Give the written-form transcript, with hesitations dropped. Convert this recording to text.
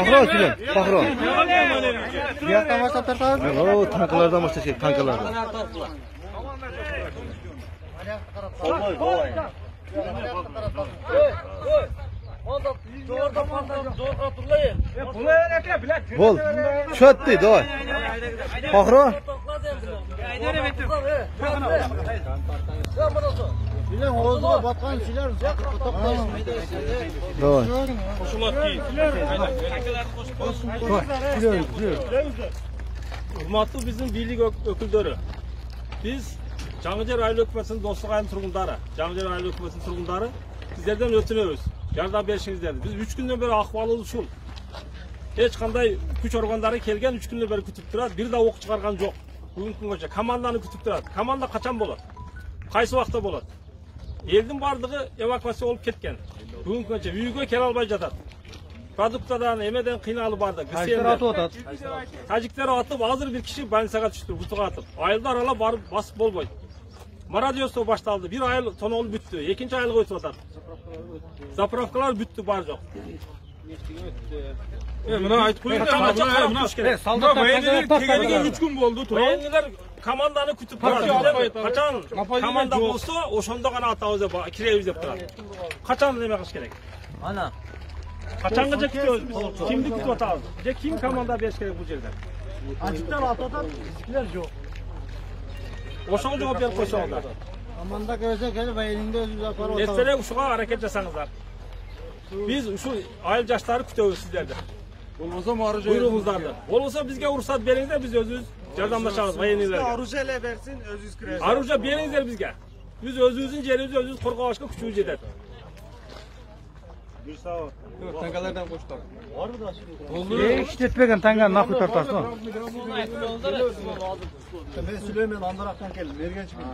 Pahro Silen, Pahro. Diyaktan başlap tartamiz? O, tankalardan başlayacak, tankalardan. Bol, çöttü, davay. Pahro. Bilen oğuzuna batkan şeyler Davay. Hurmatlı bizim birlik öküldörü. Biz Жаңıjer Айыл өкмөтүнүн достук айылынын тургундары, Жаңыжер Айыл өкмөтүнүн тургундары сиздерден өтүнөбүз. Жардам беришиңиздерди. Биз 3 күндөн бери акыбалы ушул. Эч кандай күч органдары келген 3 күндөн бери күтүп турат. Бир да ок чыгарган жок. Бүгүнкү күнгөчө команданы күтүп турат. Команда качан болот? Кайсы убакта болот? Элдин бардыгы эвакуация болуп кеткен. Бүгүнкү күнгөчө үйгө келе албай жатат. Продуктадан, эмеден кыйналып барды. Тажиктер атып атат. Тажиктер атып, азыр бир киши больницага түштү, бутуга атып. Айылда аралап барып басып болбойт. Марадиостоо башталды. Бир айыл тонол бүттү. Экинчи айылга өтүп атат. Заправкалар бүттү, бар жок. Мына айтып коеюн. Мына военныйлер келгениге 3 күн болду. Военныйлер команданы күтүп турат. Качан команда болсо, ошондо гана атабыз деп киребиз деп турат. Качан неме кылыш керек? Ana. Качанга же күтөбүз? Кимди күтүп атабыз? Же ким команда бериш керек бул жерде? Açıktan atadan bizimkiler yok. Ошого жооп берип койсоңуздар. Amanda görse gelip elinde özümüz aparı Эртерээк ушуга аракет жасаңыздар. Биз ушул айыл жаштары күтөбүз сиздерди. Болмаса мары Буйругуңуздарды. Болбосо бизге уруксат бериңиздер, биз өзүбүз жардамдашабыз военныйлерге. Arujele versin özüz kırarız. Оружие бериңиздер бизге. Биз өзүбүздүн жерибизди өзүбүз коргобашка күчүбүз жетет. Tankalardan koştular. İşletmegen tangan nakı tartarsın. Ben Süleyman Andarak'tan geldim. Mergenç miyim?